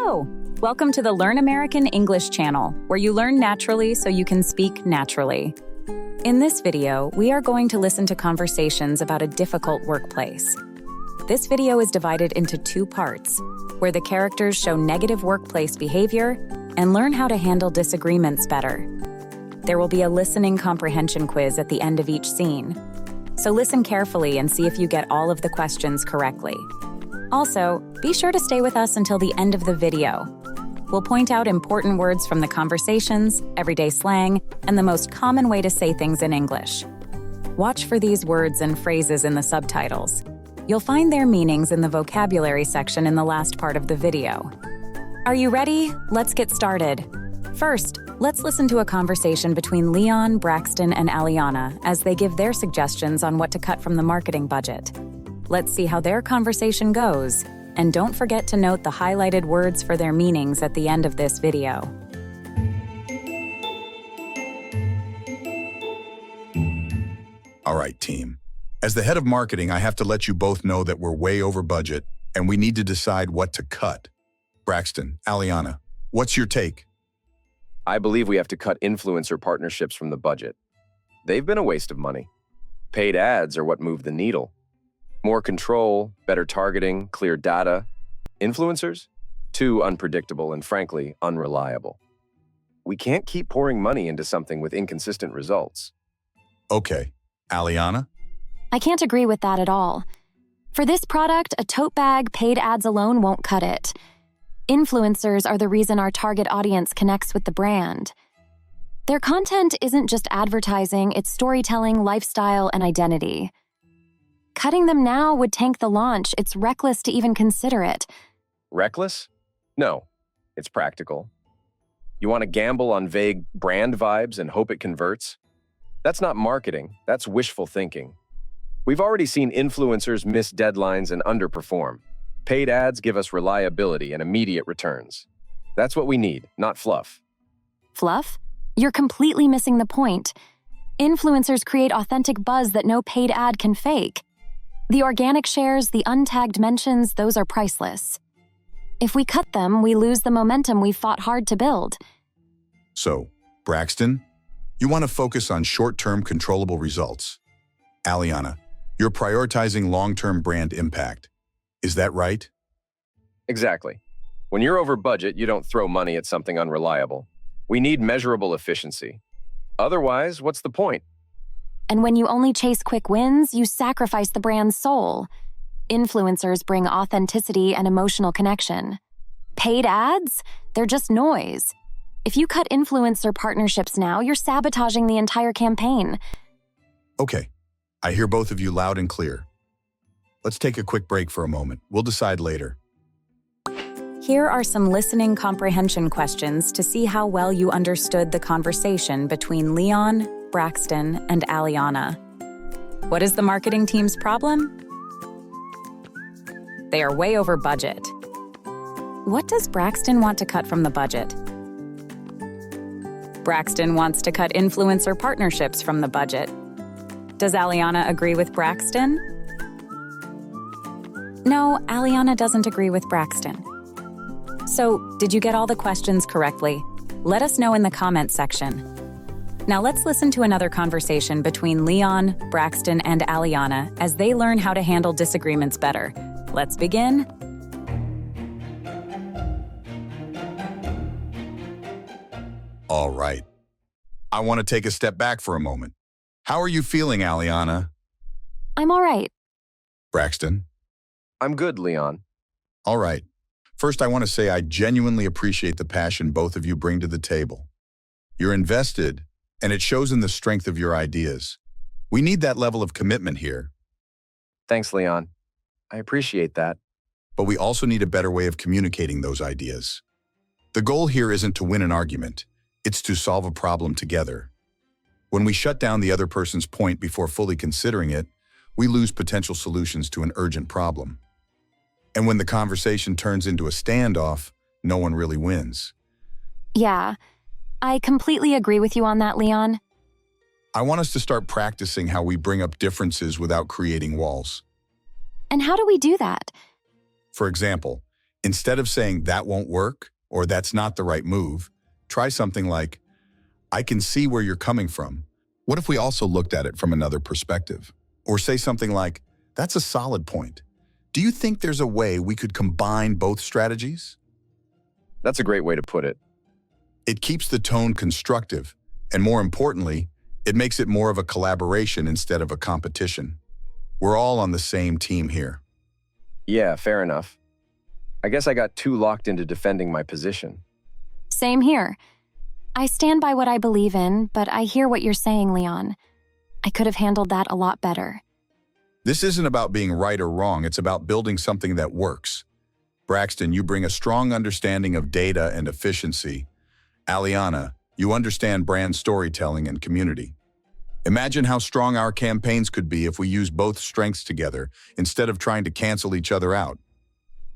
Hello! Welcome to the Learn American English channel, where you learn naturally so you can speak naturally. In this video, we are going to listen to conversations about a difficult workplace. This video is divided into two parts, where the characters show negative workplace behavior and learn how to handle disagreements better. There will be a listening comprehension quiz at the end of each scene. So listen carefully and see if you get all of the questions correctly. Also, be sure to stay with us until the end of the video. We'll point out important words from the conversations, everyday slang, and the most common way to say things in English. Watch for these words and phrases in the subtitles. You'll find their meanings in the vocabulary section in the last part of the video. Are you ready? Let's get started. First, let's listen to a conversation between Leon, Braxton, and Alliana as they give their suggestions on what to cut from the marketing budget. Let's see how their conversation goes, and don't forget to note the highlighted words for their meanings at the end of this video. All right, team. As the head of marketing, I have to let you both know that we're way over budget, and we need to decide what to cut. Braxton, Alliana, what's your take? I believe we have to cut influencer partnerships from the budget. They've been a waste of money. Paid ads are what move the needle. More control, better targeting, clear data. Influencers? Too unpredictable and, frankly, unreliable. We can't keep pouring money into something with inconsistent results. Okay. Alliana? I can't agree with that at all. For this product, a tote bag, paid ads alone won't cut it. Influencers are the reason our target audience connects with the brand. Their content isn't just advertising, it's storytelling, lifestyle, and identity. Cutting them now would tank the launch. It's reckless to even consider it. Reckless? No, it's practical. You want to gamble on vague brand vibes and hope it converts? That's not marketing, that's wishful thinking. We've already seen influencers miss deadlines and underperform. Paid ads give us reliability and immediate returns. That's what we need, not fluff. Fluff? You're completely missing the point. Influencers create authentic buzz that no paid ad can fake. The organic shares, the untagged mentions, those are priceless. If we cut them, we lose the momentum we've fought hard to build. So, Braxton, you want to focus on short-term controllable results. Alliana, you're prioritizing long-term brand impact. Is that right? Exactly. When you're over budget, you don't throw money at something unreliable. We need measurable efficiency. Otherwise, what's the point? And when you only chase quick wins, you sacrifice the brand's soul. Influencers bring authenticity and emotional connection. Paid ads? They're just noise. If you cut influencer partnerships now, you're sabotaging the entire campaign. Okay, I hear both of you loud and clear. Let's take a quick break for a moment. We'll decide later. Here are some listening comprehension questions to see how well you understood the conversation between Leon, Braxton, and Alliana. What is the marketing team's problem? They are way over budget. What does Braxton want to cut from the budget? Braxton wants to cut influencer partnerships from the budget. Does Alliana agree with Braxton? No, Alliana doesn't agree with Braxton. So, did you get all the questions correctly? Let us know in the comments section. Now let's listen to another conversation between Leon, Braxton, and Alliana as they learn how to handle disagreements better. Let's begin. All right. I want to take a step back for a moment. How are you feeling, Alliana? I'm all right. Braxton? I'm good, Leon. All right. First, I want to say I genuinely appreciate the passion both of you bring to the table. You're invested, and it shows in the strength of your ideas. We need that level of commitment here. Thanks, Leon. I appreciate that. But we also need a better way of communicating those ideas. The goal here isn't to win an argument. It's to solve a problem together. When we shut down the other person's point before fully considering it, we lose potential solutions to an urgent problem. And when the conversation turns into a standoff, no one really wins. Yeah, I completely agree with you on that, Leon. I want us to start practicing how we bring up differences without creating walls. And how do we do that? For example, Instead of saying that won't work or that's not the right move, try something like, I can see where you're coming from. What if we also looked at it from another perspective? Or say something like, that's a solid point. Do you think there's a way we could combine both strategies? That's a great way to put it. It keeps the tone constructive, and more importantly, it makes it more of a collaboration instead of a competition. We're all on the same team here. Yeah, fair enough. I guess I got too locked into defending my position. Same here. I stand by what I believe in, but I hear what you're saying, Leon. I could have handled that a lot better. This isn't about being right or wrong, it's about building something that works. Braxton, you bring a strong understanding of data and efficiency. Alliana, you understand brand storytelling and community. Imagine how strong our campaigns could be if we use both strengths together instead of trying to cancel each other out.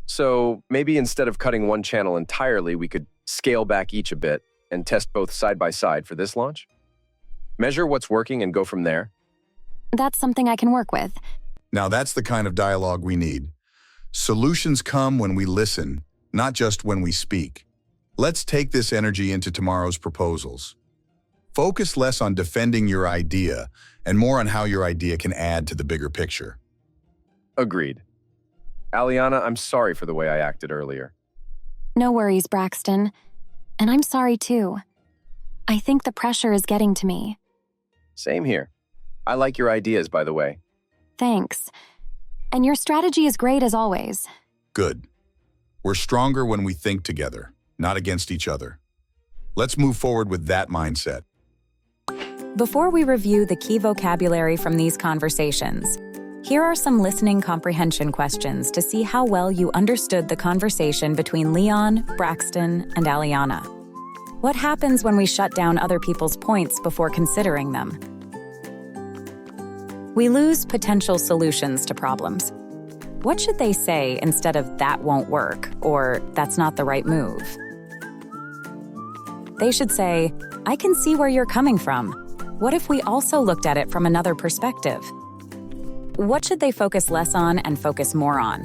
So maybe instead of cutting one channel entirely, we could scale back each a bit and test both side by side for this launch? Measure what's working and go from there? That's something I can work with. Now that's the kind of dialogue we need. Solutions come when we listen, not just when we speak. Let's take this energy into tomorrow's proposals. Focus less on defending your idea and more on how your idea can add to the bigger picture. Agreed. Alliana, I'm sorry for the way I acted earlier. No worries, Braxton. And I'm sorry too. I think the pressure is getting to me. Same here. I like your ideas, by the way. Thanks. And your strategy is great as always. Good. We're stronger when we think together, not against each other. Let's move forward with that mindset. Before we review the key vocabulary from these conversations, here are some listening comprehension questions to see how well you understood the conversation between Leon, Braxton, and Alliana. What happens when we shut down other people's points before considering them? We lose potential solutions to problems. What should they say instead of that won't work or that's not the right move? They should say, I can see where you're coming from. What if we also looked at it from another perspective? What should they focus less on and focus more on?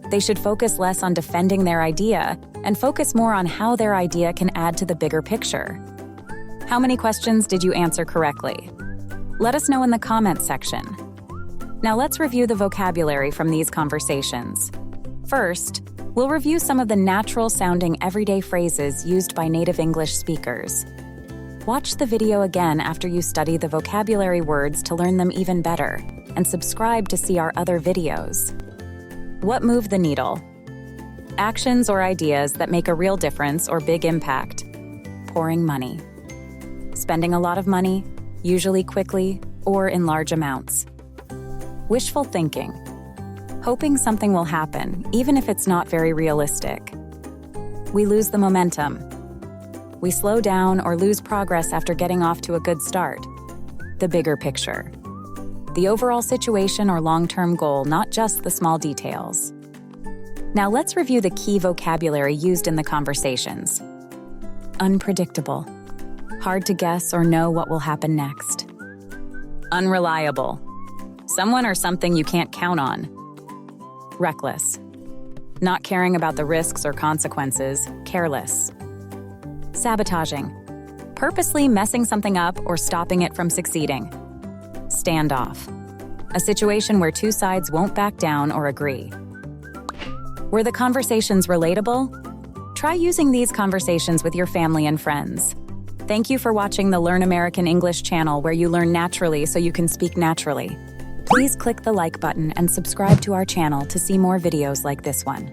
They should focus less on defending their idea and focus more on how their idea can add to the bigger picture. How many questions did you answer correctly? Let us know in the comments section. Now let's review the vocabulary from these conversations. First, we'll review some of the natural-sounding everyday phrases used by native English speakers. Watch the video again after you study the vocabulary words to learn them even better, and subscribe to see our other videos. What move the needle? Actions or ideas that make a real difference or big impact. Pouring money. Spending a lot of money, usually quickly or in large amounts. Wishful thinking. Hoping something will happen, even if it's not very realistic. We lose the momentum. We slow down or lose progress after getting off to a good start. The bigger picture. The overall situation or long-term goal, not just the small details. Now let's review the key vocabulary used in the conversations. Unpredictable. Hard to guess or know what will happen next. Unreliable. Someone or something you can't count on. Reckless. Not caring about the risks or consequences, careless. Sabotaging. Purposely messing something up or stopping it from succeeding. Standoff. A situation where two sides won't back down or agree. Were the conversations relatable? Try using these conversations with your family and friends. Thank you for watching the Learn American English channel where you learn naturally so you can speak naturally. Please click the like button and subscribe to our channel to see more videos like this one.